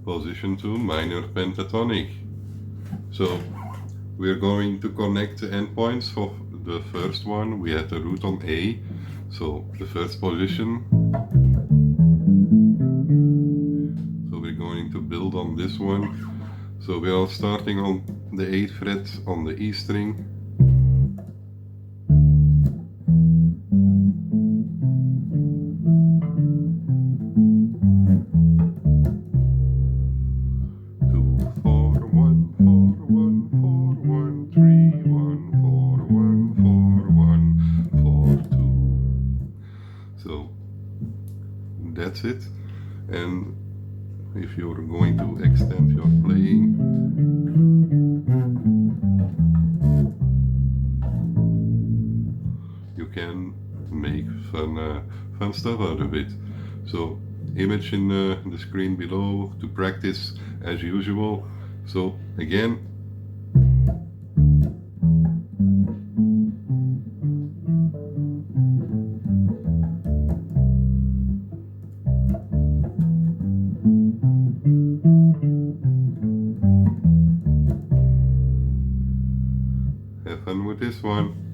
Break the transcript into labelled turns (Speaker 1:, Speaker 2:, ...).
Speaker 1: Position 2, minor pentatonic. So we're going to connect the endpoints of the first one. We had the root on A, so the first position. So we're going to build on this one. So we are starting on the 8th fret on the E string. So that's it. And if you're going to extend your playing, you can make fun stuff out of it. So image in the screen below to practice as usual. So again, have fun with this one.